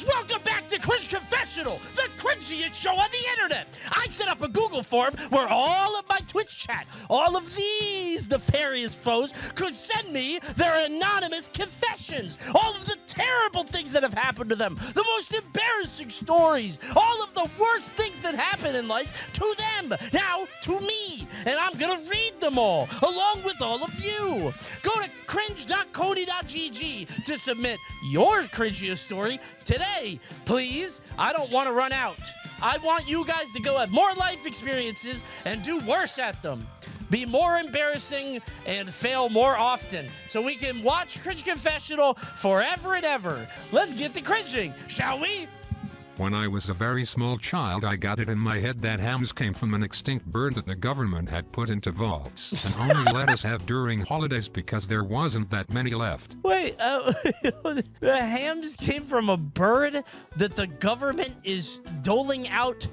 Heroes, welcome back to Cringe Confessional, the cringiest show on the internet. I set up a Google form where all of my Twitch chat, all of these nefarious foes could send me their anonymous confessions, all of the terrible things that have happened to them, the most embarrassing stories, all of the worst things that happen in life to them, now to me, and I'm gonna read them all, along with all of you. Go to cringe.coney.gg to submit your cringiest story today, please. I don't want to run out. I want you guys to go have more life experiences and do worse at them. Be more embarrassing and fail more often so we can watch Cringe Confessional forever and ever. Let's get to cringing, shall we? When I was a very small child, I got it in my head that hams came from an extinct bird that the government had put into vaults and only let us have during holidays because there wasn't that many left. Wait, the hams came from a bird that the government is doling out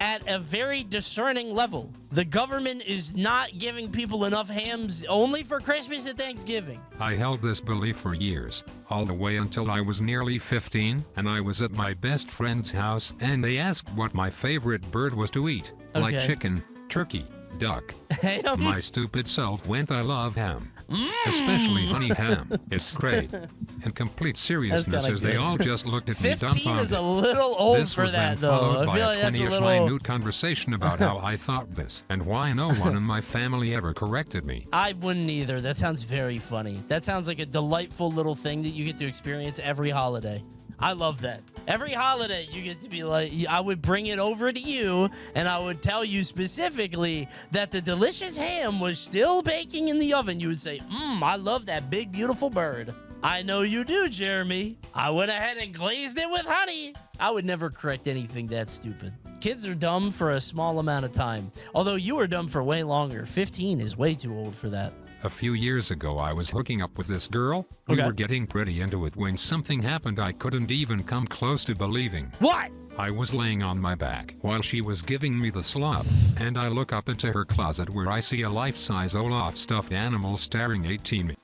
at a very discerning level. The government is not giving people enough hams only for Christmas and Thanksgiving. I held this belief for years, all the way until I was nearly 15, and I was at my best friend's house, and they asked what my favorite bird was to eat, like chicken, turkey, duck. Ham? My stupid self went, I love ham. Especially honey ham. It's great. In complete seriousness, as they all just looked at me 15 dumbfounded. is a little old This for was that, then though. followed I by feel a like that's a 20-ish little... minute conversation about how I thought this, and why no one in my family ever corrected me. I wouldn't either. That sounds very funny. That sounds like a delightful little thing that you get to experience every holiday. I love that. Every holiday, you get to be like, I would bring it over to you, and I would tell you specifically that the delicious ham was still baking in the oven. You would say, I love that big, beautiful bird. I know you do, Jeremy. I went ahead and glazed it with honey. I would never correct anything that stupid. Kids are dumb for a small amount of time, although you are dumb for way longer. 15 is way too old for that. A few years ago, I was hooking up with this girl. We were getting pretty into it when something happened I couldn't even come close to believing. What? I was laying on my back while she was giving me the slop, and I look up into her closet where I see a life-size Olaf stuffed animal staring at me.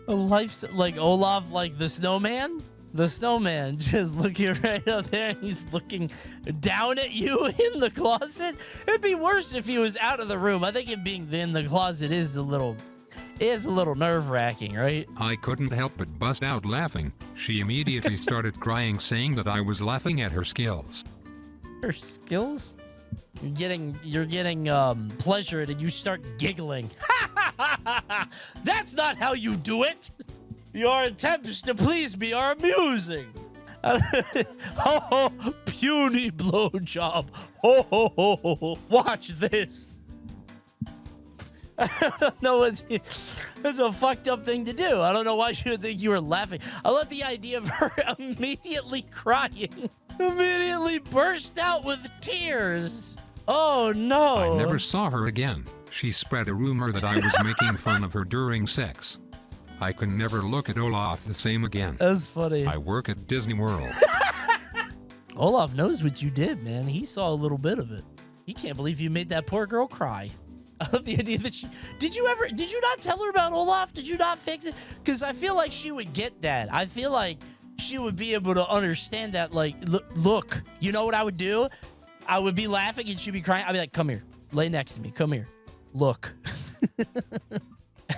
A like Olaf, like the snowman? The snowman just looking right up there. He's looking down at you in the closet. It'd be worse if he was out of the room. I think him being in the closet is a little nerve-wracking, right? I couldn't help but bust out laughing. She immediately started crying, saying that I was laughing at her skills. Her skills? You're getting pleasure and you start giggling. That's not how you do it. Your attempts to please me are amusing. Oh, puny blowjob. Oh, watch this. I don't know it's a fucked up thing to do. I don't know why she would think you were laughing. I love the idea of her immediately crying. Immediately burst out with tears. Oh, no. I never saw her again. She spread a rumor that I was making fun of her during sex. I can never look at Olaf the same again. That's funny. I work at Disney World. Olaf knows what you did, man. He saw a little bit of it. He can't believe you made that poor girl cry. I love the idea that did you not tell her about Olaf? Did you not fix it? Because I feel like she would get that. I feel like she would be able to understand that, like, look, you know what I would do? I would be laughing and she'd be crying. I'd be like, come here. Lay next to me. Come here. Look.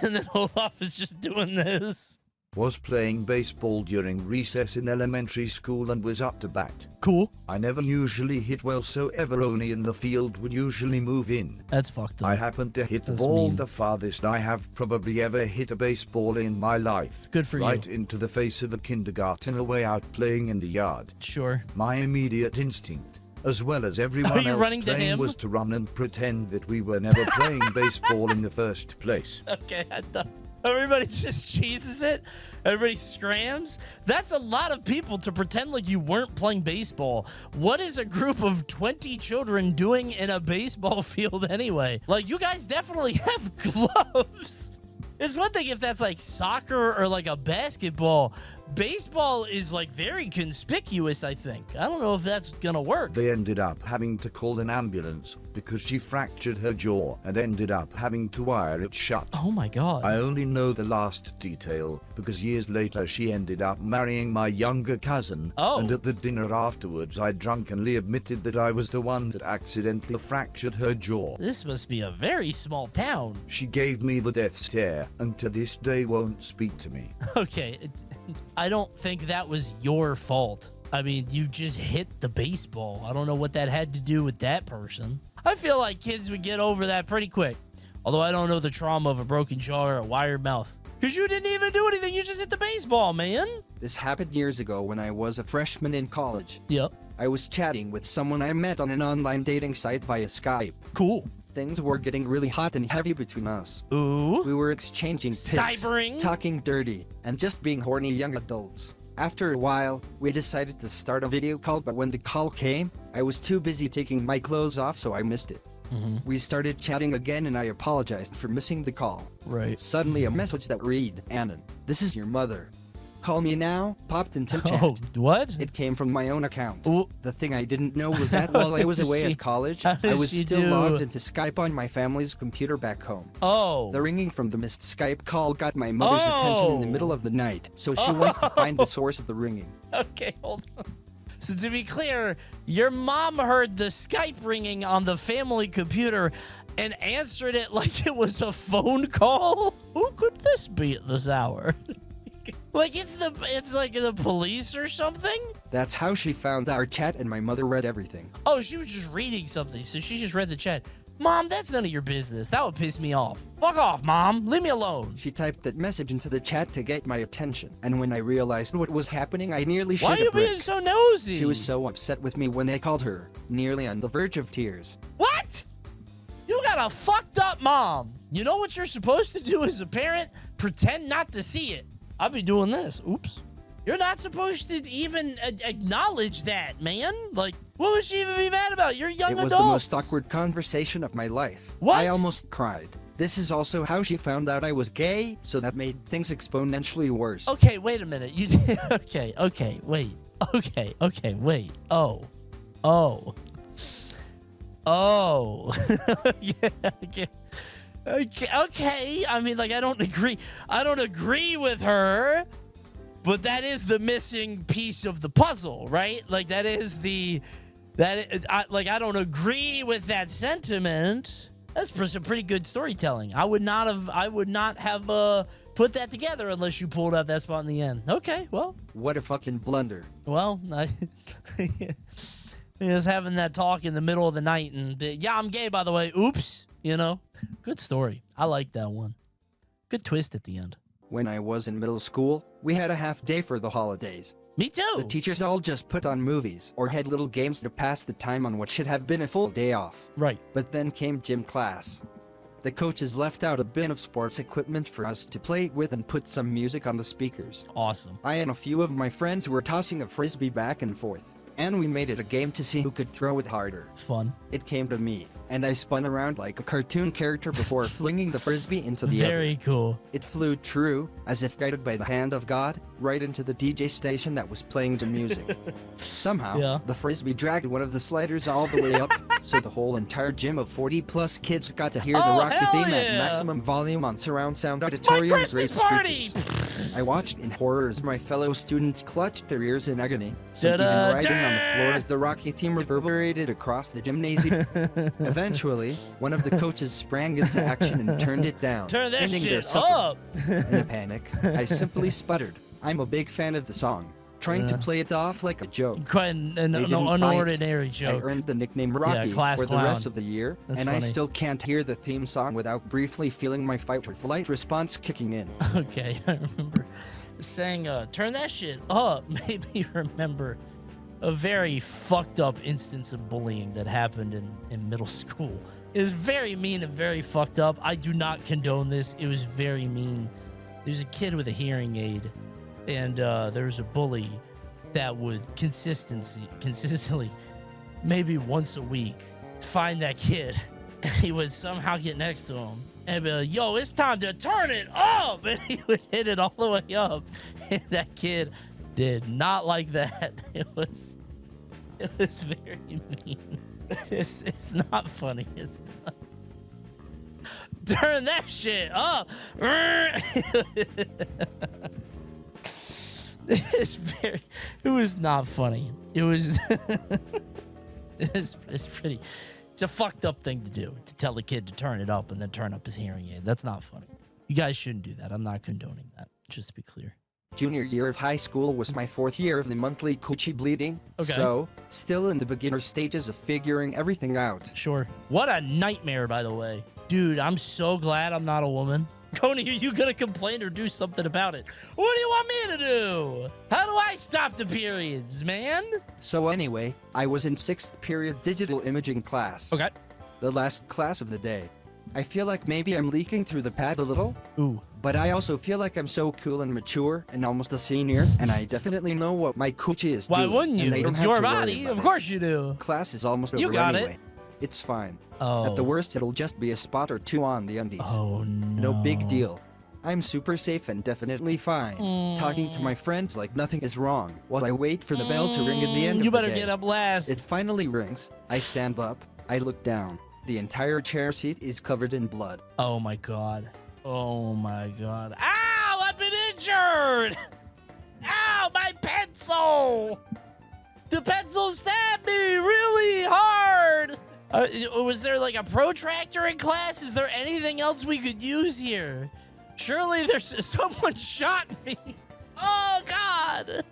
And then Olaf is just doing this. Was playing baseball during recess in elementary school and was up to bat. Cool. I never usually hit well, so Everoni in the field would usually move in. That's fucked up. I happened to hit the That's ball mean. the farthest I have probably ever hit a baseball in my life. Good for right you. into the face of a kindergartner way out playing in the yard. Sure. My immediate instinct, as well as everyone else running to playing, him? was to run and pretend that we were never playing baseball in the first place. Okay, I thought everybody just cheeses it. Everybody scrams. That's a lot of people to pretend like you weren't playing baseball. What is a group of 20 children doing in a baseball field anyway? Like, you guys definitely have gloves. It's one thing if that's like soccer or like a basketball, baseball is like very conspicuous, I think. I don't know if that's gonna work. They ended up having to call an ambulance because she fractured her jaw and ended up having to wire it shut. Oh my God. I only know the last detail because years later she ended up marrying my younger cousin. Oh. And at the dinner afterwards I drunkenly admitted that I was the one that accidentally fractured her jaw. This must be a very small town. She gave me the death stare and to this day won't speak to me. Okay, I don't think that was your fault. I mean, you just hit the baseball. I don't know what that had to do with that person. I feel like kids would get over that pretty quick. Although I don't know the trauma of a broken jaw or a wired mouth. Because you didn't even do anything. You just hit the baseball, man. This happened years ago when I was a freshman in college. Yep. I was chatting with someone I met on an online dating site via Skype. Cool. Things were getting really hot and heavy between us. Ooh. We were exchanging pics, Cybering. talking dirty, and just being horny young adults. After a while, we decided to start a video call, but when the call came, I was too busy taking my clothes off, so I missed it. We started chatting again and I apologized for missing the call. Right. Suddenly a message that read, "Annan, this is your mother. Call me now," popped into chat. Oh, what? It came from my own account. Ooh. The thing I didn't know was that while I was away at college, how I does was she still do? logged into Skype on my family's computer back home. Oh. The ringing from the missed Skype call got my mother's attention in the middle of the night, so she went to find the source of the ringing. Okay, hold on. So to be clear, your mom heard the Skype ringing on the family computer and answered it like it was a phone call? Who could this be at this hour? Like it's like the police or something? That's how she found our chat, and my mother read everything. Oh, she was just reading something, so she just read the chat. Mom, that's none of your business. That would piss me off. Fuck off, Mom. Leave me alone. She typed that message into the chat to get my attention, and when I realized what was happening, I nearly Why shit are you a brick. being so nosy? She was so upset with me when I called her, nearly on the verge of tears. What? You got a fucked up mom. You know what you're supposed to do as a parent? Pretend not to see it. I'll be doing this. Oops. You're not supposed to even acknowledge that, man. Like, what would she even be mad about? You're young adults. It was the most awkward conversation of my life. What? I almost cried. This is also how she found out I was gay, so that made things exponentially worse. Okay, wait a minute. You okay, wait. Okay, wait. Oh. Yeah, okay. I mean, like, I don't agree with her, but that is the missing piece of the puzzle, right? Like, I don't agree with that sentiment. That's some pretty good storytelling. I would not have put that together unless you pulled out that spot in the end. Okay, well. What a fucking blunder. Well, he was having that talk in the middle of the night, and yeah, I'm gay, by the way. Oops, Good story. I like that one. Good twist at the end. When I was in middle school, we had a half day for the holidays. Me too. The teachers all just put on movies or had little games to pass the time on what should have been a full day off. Right. But then came gym class. The coaches left out a bin of sports equipment for us to play with and put some music on the speakers. Awesome. I and a few of my friends were tossing a frisbee back and forth, and we made it a game to see who could throw it harder. Fun. It came to me, and I spun around like a cartoon character before flinging the frisbee into the other. Very cool. It flew true, as if guided by the hand of God, right into the DJ station that was playing the music. Somehow, the frisbee dragged one of the sliders all the way up, so the whole entire gym of 40-plus kids got to hear the Rocky theme at maximum volume on surround sound auditorium's great speakers. I watched in horror as my fellow students clutched their ears in agony, some even writhing on the floor as the Rocky theme reverberated across the gymnasium. Eventually, one of the coaches sprang into action and turned it down, Turn that ending their shit supper. up! In a panic, I simply sputtered. I'm a big fan of the song, trying to play it off like a joke. Quite an They didn't unordinary bite. joke. I earned the nickname Rocky class for the clown. rest of the year, That's and I funny. still can't hear the theme song without briefly feeling my fight-or-flight response kicking in. Okay, I remember saying, turn that shit up made me remember a very fucked up instance of bullying that happened in middle school. It was very mean and very fucked up. I do not condone this. It was very mean. There's a kid with a hearing aid, and there was a bully that would consistently, maybe once a week, find that kid and he would somehow get next to him and be like, yo, it's time to turn it up. And he would hit it all the way up. And that kid did not like that. It was very mean. It's not funny. It's not. Turn that shit up. It was not funny. It was it's pretty. It's a fucked up thing to do, to tell the kid to turn it up and then turn up his hearing aid. That's not funny. You guys shouldn't do that. I'm not condoning that, just to be clear. Junior year of high school was my 4th year of the monthly coochie bleeding. Okay. So, still in the beginner stages of figuring everything out. Sure. What a nightmare, by the way. Dude, I'm so glad I'm not a woman. Coney, are you gonna complain or do something about it? What do you want me to do? How do I stop the periods, man? So anyway, I was in 6th period digital imaging class. Okay. The last class of the day. I feel like maybe I'm leaking through the pad a little. Ooh. But I also feel like I'm so cool and mature and almost a senior, and I definitely know what my coochie is Why doing. wouldn't you? And they don't It's have your to worry body. about Of it. course you do. Class is almost over You got anyway. it. It's fine. Oh. At the worst, it'll just be a spot or two on the undies. Oh, no. No big deal. I'm super safe and definitely fine. Talking to my friends like nothing is wrong while I wait for the bell to ring at the end You of the better day. get up last. It finally rings. I stand up. I look down. The entire chair seat is covered in blood. Oh, my God. Oh, my God. Ow! I've been injured! Ow! My pencil! The pencil stabbed me really hard! Was there like a protractor in class? Is there anything else we could use here? Surely there's someone shot me. Oh, God.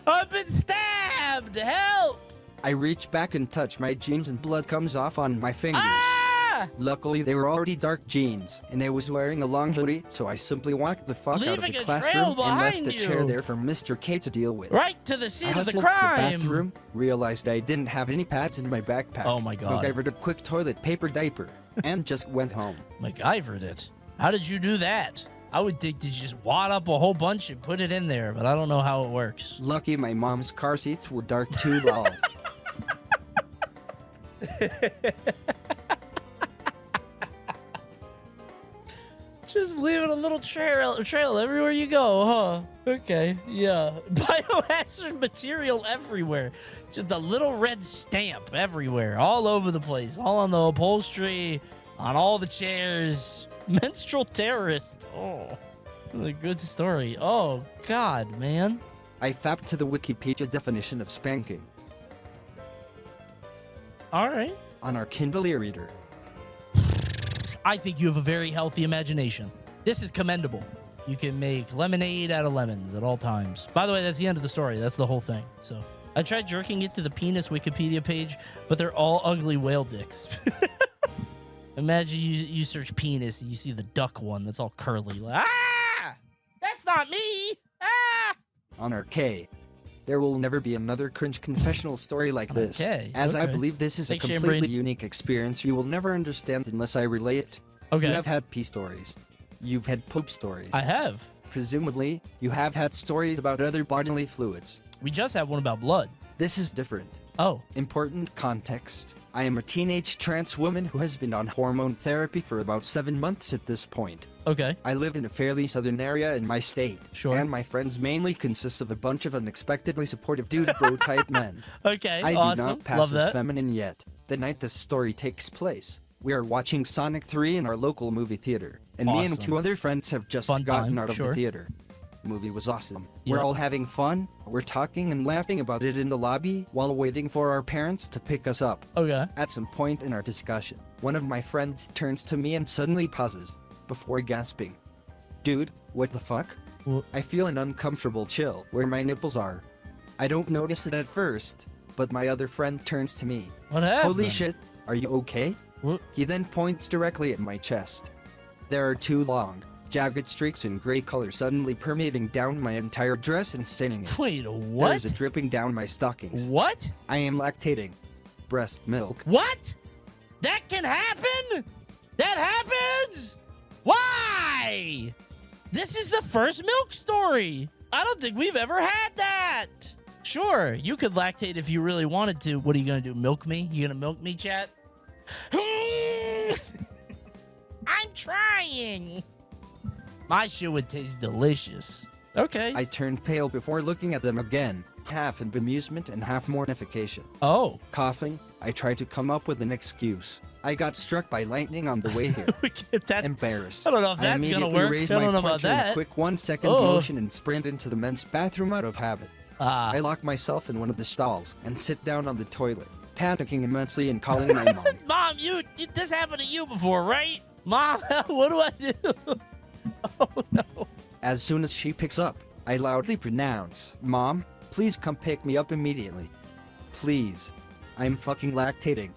I've been stabbed. Help. I reach back and touch my jeans and blood comes off on my fingers. Ah! Luckily, they were already dark jeans, and I was wearing a long hoodie, so I simply walked the fuck out of Leaving the a classroom trail and left behind the chair you. there for Mr. K to deal with. Right to the I scene of the hustled to the crime. bathroom, realized I didn't have any pads in my backpack. Oh my God. MacGyvered a quick toilet paper diaper, and just went home. MacGyvered it. How did you do that? I would think to just wad up a whole bunch and put it in there, but I don't know how it works. Lucky my mom's car seats were dark too, lol. Just leaving a little trail everywhere you go, huh? Okay, yeah. Biohazard material everywhere. Just a little red stamp everywhere, all over the place, all on the upholstery, on all the chairs. Menstrual terrorist. Oh, a good story. Oh, God, man. I fapped to the Wikipedia definition of spanking All right. on our Kindle e-reader. I think you have a very healthy imagination. This is commendable. You can make lemonade out of lemons at all times. By the way, that's the end of the story. That's the whole thing. So I tried jerking it to the penis Wikipedia page, but they're all ugly whale dicks. Imagine you search penis and you see the duck one that's all curly. Like, ah! That's not me! Ah! On our K. There will never be another Cringe Confessional story like this, Okay, as I okay. believe this is a Thanks, Shane completely Brain. unique experience you will never understand unless I relay it. Okay. You have had pee stories. You've had poop stories. I have. Presumably, you have had stories about other bodily fluids. We just had one about blood. This is different. Oh. Important context. I am a teenage trans woman who has been on hormone therapy for about 7 months at this point. Okay. I live in a fairly southern area in my state. Sure. And my friends mainly consist of a bunch of unexpectedly supportive dude bro type men. Okay. I awesome. do not pass Love as that. feminine yet. The night this story takes place, we are watching Sonic 3 in our local movie theater, and me and Awesome. 2 other friends have just Fun gotten time, out of sure. the theater. Movie was awesome. Yeah. We're all having fun. We're talking and laughing about it in the lobby while waiting for our parents to pick us up. Okay. At some point in our discussion, one of my friends turns to me and suddenly pauses, before gasping. Dude, what the fuck? Wh- I feel an uncomfortable chill where my nipples are. I don't notice it at first, but my other friend turns to me. What happened? Holy shit, are you okay? Wh- He then points directly at my chest. There are 2 long, jagged streaks in gray color suddenly permeating down my entire dress and staining it. Wait, There what? is a dripping down my stockings. What? I am lactating. Breast milk. What? That can happen? That happens? Why? This is the first milk story. I don't think we've ever had that. Sure, you could lactate if you really wanted to. What are you going to do? Milk me? You going to milk me, chat? I'm trying. My shit would taste delicious. Okay. I turned pale before looking at them again, half in bemusement and half mortification. Oh. Coughing, I tried to come up with an excuse. I got struck by lightning on the way here. That, Embarrassed. I don't know if that's immediately gonna work. raised I don't my know about pointer in that. a quick 1-second motion and sprinted into the men's bathroom out of habit. Ah. I locked myself in one of the stalls and sit down on the toilet, panicking immensely and calling my mom. Mom, this happened to you before, right? Mom, what do I do? Oh, no. As soon as she picks up, I loudly pronounce, "Mom, please come pick me up immediately. Please. I'm fucking lactating."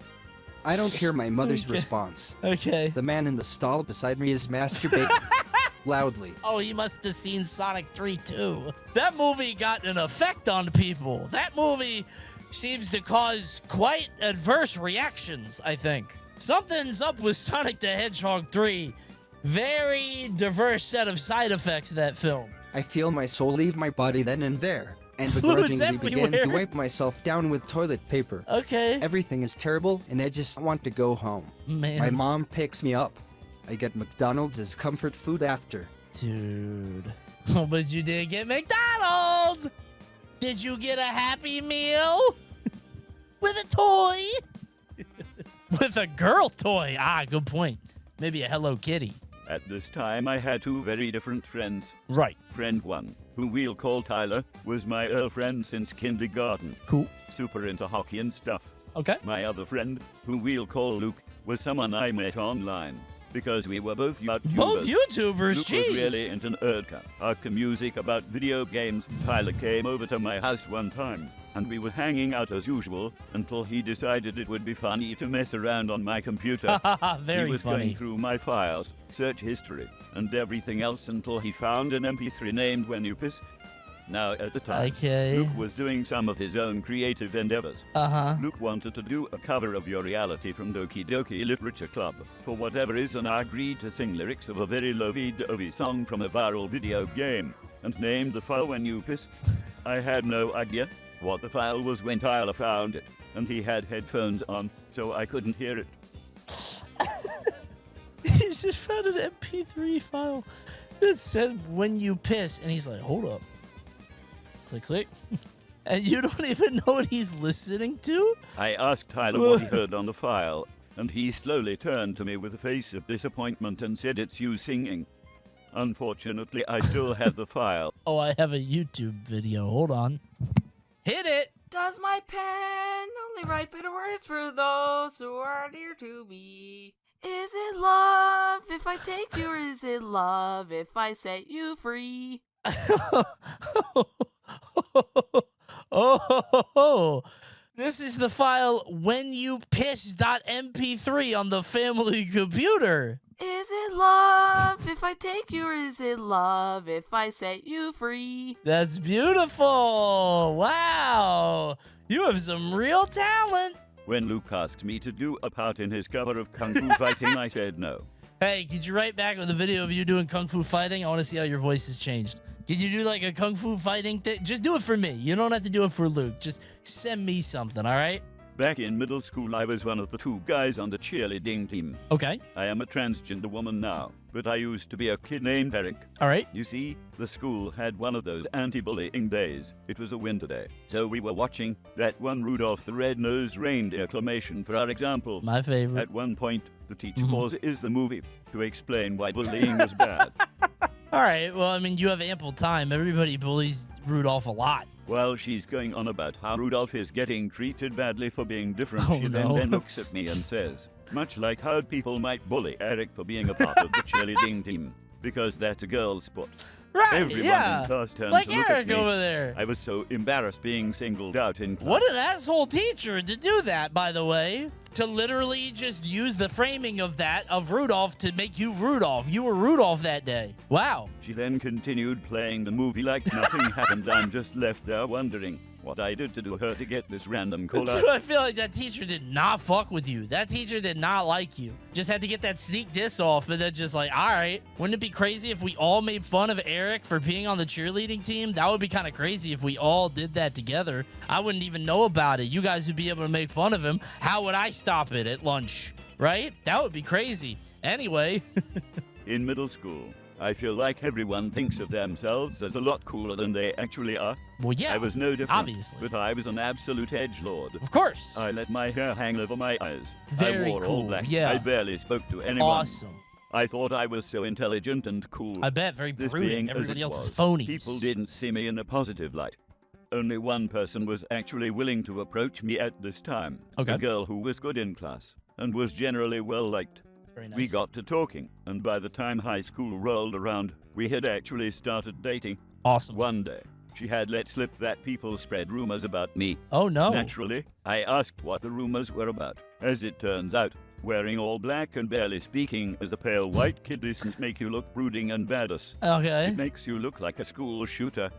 I don't hear my mother's response. Okay. The man in the stall beside me is masturbating loudly. Oh, he must have seen Sonic 3 too. That movie got an effect on people. That movie seems to cause quite adverse reactions, I think. Something's up with Sonic the Hedgehog 3. Very diverse set of side effects of that film. I feel my soul leave my body then and there, and Fluids begrudgingly began to everywhere. wipe myself down with toilet paper. Okay. Everything is terrible, and I just want to go home. Man. My mom picks me up. I get McDonald's as comfort food after. Dude. Oh, but you did get McDonald's! Did you get a Happy Meal? With a toy? With a girl toy? Ah, good point. Maybe a Hello Kitty. At this time, I had two very different friends. Right. Friend one, who we'll call Tyler, was my friend since kindergarten. Cool. Super into hockey and stuff. Okay. My other friend, who we'll call Luke, was someone I met online. Because we were both YouTubers. Both YouTubers, Luke jeez. was really into nerdka, music about video games. Tyler came over to my house one time, and we were hanging out as usual, until he decided it would be funny to mess around on my computer. Very he was funny. going through my files, search history, and everything else until he found an MP3 named When You Piss. Now, at the time, Okay. Luke was doing some of his own creative endeavors. Uh-huh. Luke wanted to do a cover of Your Reality from Doki Doki Literature Club. For whatever reason, I agreed to sing lyrics of a very lovey-dovey song from a viral video game, and named the file When You Piss. I had no idea what the file was when Tyler found it, and he had headphones on, so I couldn't hear it. He just found an MP3 file that said When You Piss, and he's like, hold up. Click, click. And you don't even know what he's listening to? I asked Tyler what he heard on the file, and he slowly turned to me with a face of disappointment and said, "It's you singing." Unfortunately, I still have the file. Oh, I have a YouTube video. Hold on. Hit it! Does my pen only write bitter words for those who are dear to me? Is it love if I take you, or is it love if I set you free? Oh, this is the file whenyoupiss.mp3 on the family computer. Is it love if I take you, or is it love if I set you free? That's beautiful. Wow. You have some real talent. When Luke asked me to do a part in his cover of Kung Fu Fighting, I said no. Hey, could you write back with a video of you doing Kung Fu Fighting? I want to see how your voice has changed. Could you do like a Kung Fu Fighting thing? Just do it for me. You don't have to do it for Luke. Just send me something, all right? Back in middle school, I was one of the two guys on the cheerleading team. Okay. I am a transgender woman now, but I used to be a kid named Eric. All right. You see, the school had one of those anti-bullying days. It was a winter day, so we were watching that one Rudolph the Red-Nosed Reindeer clamation for our example. My favorite. At one point, the teacher pauses the movie to explain why bullying was bad. All right. Well, I mean, you have ample time. Everybody bullies Rudolph a lot. While she's going on about how Rudolph is getting treated badly for being different, Oh, she no. then looks at me and says, much like how people might bully Eric for being a part of the cheerleading team, because that's a girl's sport. Right, Everyone yeah. in class turned Like to look Eric at me. over there. I was so embarrassed being singled out in class. What an asshole teacher to do that, by the way. To literally just use the framing of that, of Rudolph, to make you Rudolph. You were Rudolph that day. Wow. She then continued playing the movie like nothing happened. I'm just left there wondering what I did to do her to get this random call out. Dude, I feel like that teacher did not fuck with you. That teacher did not like you. Just had to get that sneak diss off and then just like, all right. Wouldn't it be crazy if we all made fun of Eric for being on the cheerleading team? That would be kind of crazy if we all did that together. I wouldn't even know about it. You guys would be able to make fun of him. How would I stop it at lunch? right? That would be crazy. Anyway. In middle school, I feel like everyone thinks of themselves as a lot cooler than they actually are. Well, yeah, I was no different, obviously. but I was an absolute edgelord. Of course. I let my hair hang over my eyes. Very I wore cool, all black. yeah. I barely spoke to anyone. Awesome. I thought I was so intelligent and cool. I bet, very This brooding. being as Everybody it else is was, phonies. People didn't see me in a positive light. Only one person was actually willing to approach me at this time. Okay. A girl who was good in class and was generally well liked. Very nice. We got to talking, and by the time high school rolled around, we had actually started dating. Awesome. One day, she had let slip that people spread rumors about me. Oh, no. Naturally, I asked what the rumors were about. As it turns out, wearing all black and barely speaking as a pale white kid doesn't make you look brooding and badass. Okay. It makes you look like a school shooter.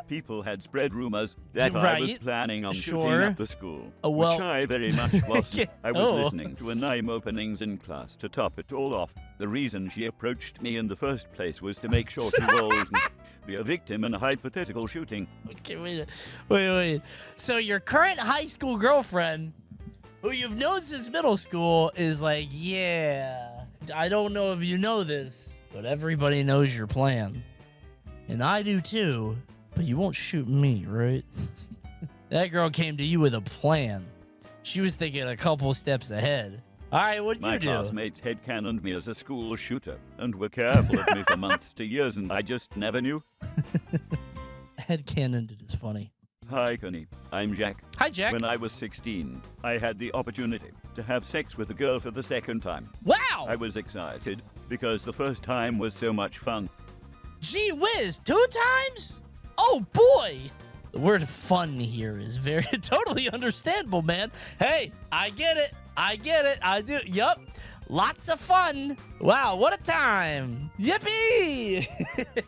People had spread rumors that I was Right. planning on Sure. shooting up the school, Well- which I very much was. I was Oh. listening to anime openings in class. To top it all off, the reason she approached me in the first place was to make sure she wouldn't be a victim in a hypothetical shooting. Okay, wait. So your current high school girlfriend, who you've known since middle school, is like, yeah, I don't know if you know this, but everybody knows your plan. And I do too, but you won't shoot me, right? That girl came to you with a plan. She was thinking a couple steps ahead. All right, what'd My you do? classmates headcanoned me as a school shooter and were careful of me for months to years, and I just never knew. Headcanoned is funny. Hi, Coney. I'm Jack. Hi, Jack. When I was 16, I had the opportunity to have sex with a girl for the second time. Wow! I was excited because the first time was so much fun. Gee whiz, 2 times? Oh boy! The word fun here is very totally understandable, man. Hey, I get it. I do. Yup. Lots of fun. Wow, what a time. Yippee!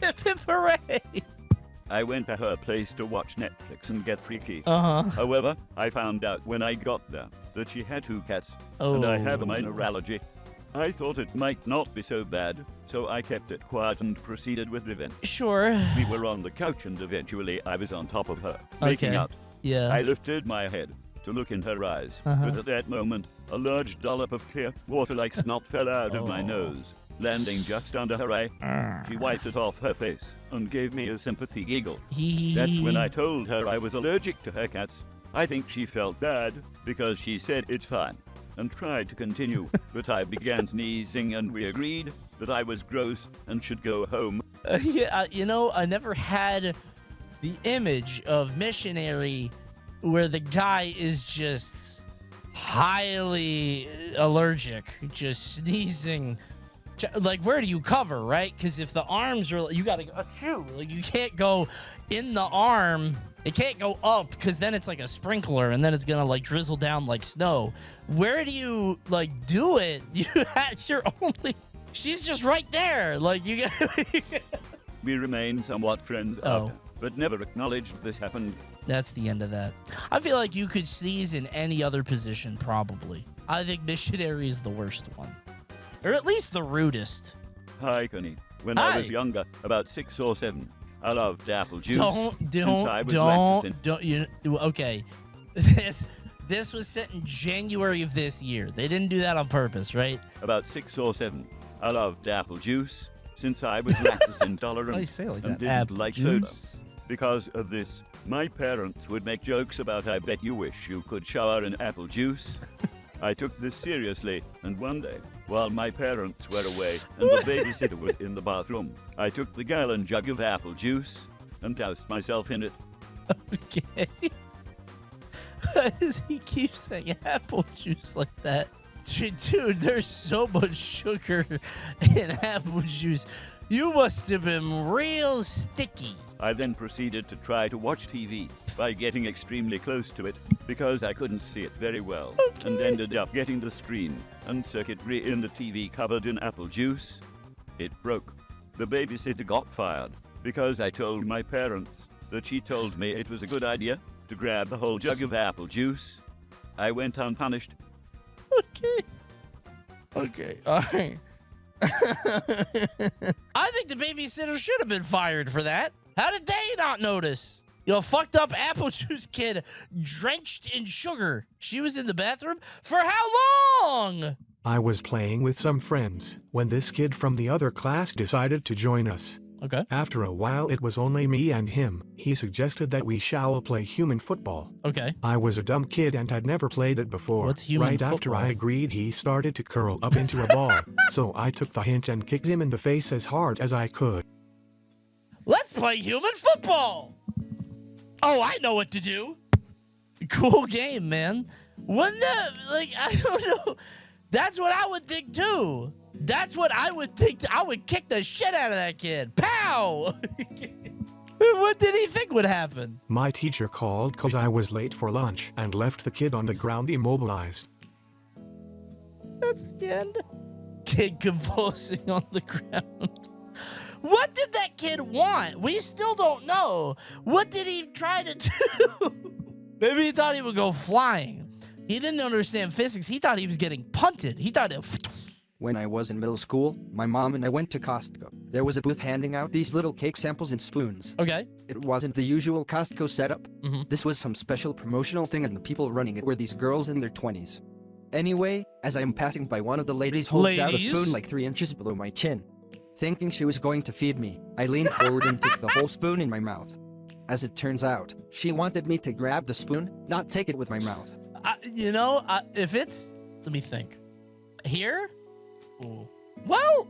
Hip hip hooray! I went to her place to watch Netflix and get freaky. Uh-huh. However, I found out when I got there that she had 2 cats, and I have a minor allergy. I thought it might not be so bad, so I kept it quiet and proceeded with events. Sure. We were on the couch and eventually I was on top of her, making Okay. out. Yeah. I lifted my head to look in her eyes, but at that moment, a large dollop of clear water like snot fell out of my nose, landing just under her eye. She wiped it off her face and gave me a sympathy giggle. That's when I told her I was allergic to her cats. I think she felt bad because she said it's fine and tried to continue, but I began sneezing and we agreed that I was gross and should go home. You know, I never had the image of missionary where the guy is just highly allergic, just sneezing. Like, where do you cover, right? Because if the arms are, you gotta go, like, you can't go in the arm. It can't go up because then it's like a sprinkler and then it's gonna like drizzle down like snow. Where do you like do it? You're only. She's just right there. Like you got. We remained somewhat friends after, but never acknowledged this happened. That's the end of that. I feel like you could sneeze in any other position, probably. I think missionary is the worst one. Or at least the rudest. Hi, Coney. When Hi. I was younger, about 6 or 7, I loved apple juice. Okay. This was set in January of this year. They didn't do that on purpose, right? About 6 or 7, I loved apple juice since I was lactose intolerant Why you say it like and that? didn't Apple like juice? soda. Because of this, my parents would make jokes about I bet you wish you could shower in apple juice. I took this seriously, and one day, while my parents were away and the babysitter was in the bathroom, I took the gallon jug of apple juice and doused myself in it. Okay. Why does he keep saying apple juice like that? Dude, there's so much sugar in apple juice. You must have been real sticky. I then proceeded to try to watch TV by getting extremely close to it because I couldn't see it very well, and ended up getting the screen and circuitry in the TV covered in apple juice. It broke. The babysitter got fired because I told my parents that she told me it was a good idea to grab the whole jug of apple juice. I went unpunished. Okay, all right. I think the babysitter should have been fired for that. How did they not notice? You know, fucked up apple juice kid drenched in sugar. She was in the bathroom for how long? I was playing with some friends when this kid from the other class decided to join us. Okay. After a while it was only me and him. He suggested that we shall play human football. Okay. I was a dumb kid and had never played it before. What's human Right football? after I agreed, he started to curl up into a ball. So I took the hint and kicked him in the face as hard as I could. Let's play human football. Oh, I know what to do. Cool game, man. Wouldn't that, like, I don't know. That's what I would think too. That's what I would think. I would kick the shit out of that kid. Pow! What did he think would happen? My teacher called because I was late for lunch and left the kid on the ground immobilized. That's the end. Kid convulsing on the ground. What did that kid want? We still don't know. What did he try to do? Maybe he thought he would go flying. He didn't understand physics. He thought he was getting punted. He thought it... When I was in middle school, my mom and I went to Costco. There was a booth handing out these little cake samples and spoons. Okay. It wasn't the usual Costco setup. This was some special promotional thing, and the people running it were these girls in their 20s. Anyway, as I am passing by, one of the ladies holds out a spoon like 3 inches below my chin. Thinking she was going to feed me, I leaned forward and took the whole spoon in my mouth. As it turns out, she wanted me to grab the spoon, not take it with my mouth. If it's... Let me think. Here? Ooh. Well,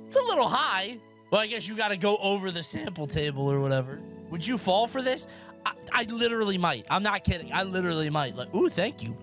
it's a little high. Well, I guess you got to go over the sample table or whatever. Would you fall for this? I literally might. I'm not kidding. I literally might. Like, ooh, thank you.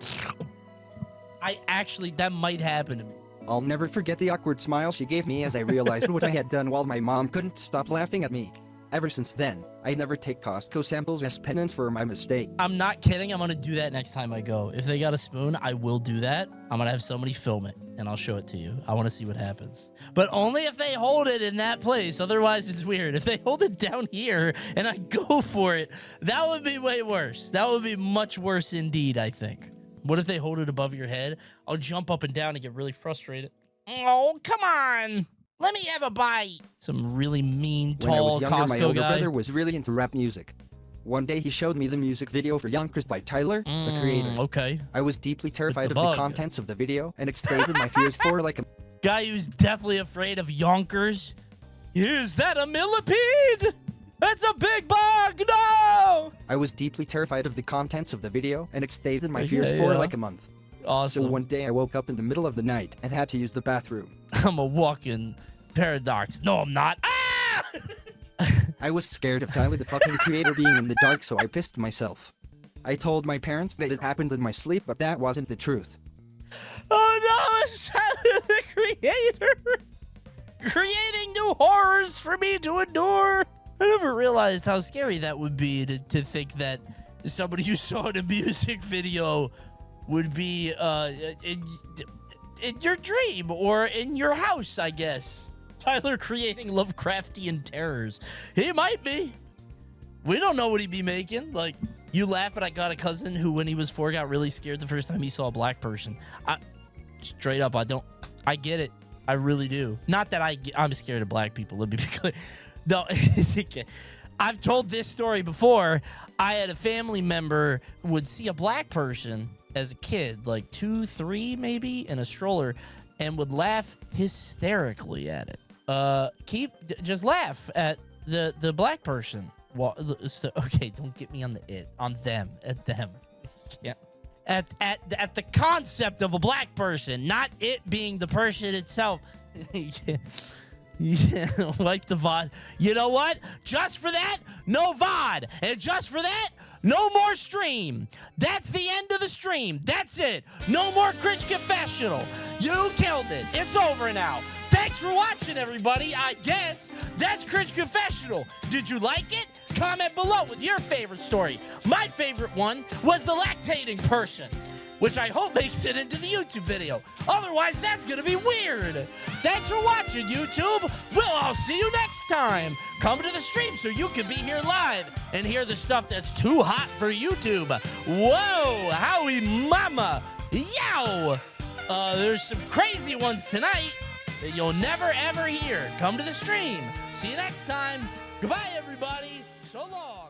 That might happen to me. I'll never forget the awkward smile she gave me as I realized what I had done, while my mom couldn't stop laughing at me. Ever since then, I never take Costco samples as penance for my mistake. I'm not kidding. I'm going to do that next time I go. If they got a spoon, I will do that. I'm going to have somebody film it, and I'll show it to you. I want to see what happens. But only if they hold it in that place. Otherwise, it's weird. If they hold it down here and I go for it, that would be way worse. That would be much worse indeed, I think. What if they hold it above your head? I'll jump up and down and get really frustrated. Oh, come on. Let me have a bite. Some really mean, tall When I was younger, Costco my older guy. brother was really into rap music. One day he showed me the music video for Yonkers by Tyler, the creator. Okay. I was deeply terrified of bug. the contents of the video, and it stayed in my fears for like a... Guy who's definitely afraid of Yonkers. Is that a millipede? That's a big bug! No! I was deeply terrified of the contents of the video, and it stayed in my fears for like a month. Awesome. So one day I woke up in the middle of the night and had to use the bathroom. I'm a walking paradox. No, I'm not. Ah! I was scared of Tyler, the fucking creator, being in the dark, so I pissed myself. I told my parents that it happened in my sleep, but that wasn't the truth. Oh no, it's Tyler the creator! Creating new horrors for me to endure! I never realized how scary that would be to think that somebody you saw in a music video would be in your dream or in your house, I guess. Tyler creating Lovecraftian terrors. He might be. We don't know what he'd be making. Like, you laugh, but I got a cousin who, when he was 4, got really scared the first time he saw a black person. Straight up, I get it. I really do. Not that I'm scared of black people. Let me be clear. No, I've told this story before. I had a family member who would see a black person as a kid, like 2, 3 maybe, in a stroller, and would laugh hysterically at it. Just laugh at the black person. Well, okay, don't get me on them, at them. Yeah. At the concept of a black person, not it being the person itself. Yeah, like the VOD. You know what? Just for that, no VOD. And just for that, no more stream. That's the end of the stream. That's it. No more Cringe Confessional. You killed it. It's over now. Thanks for watching, everybody. I guess that's Cringe Confessional. Did you like it? Comment below with your favorite story. My favorite one was the lactating person, which I hope makes it into the YouTube video. Otherwise, that's gonna be weird. Thanks for watching, YouTube. We'll all see you next time. Come to the stream so you can be here live and hear the stuff that's too hot for YouTube. Whoa, howie mama, yow. There's some crazy ones tonight that you'll never ever hear. Come to the stream. See you next time. Goodbye, everybody. So long.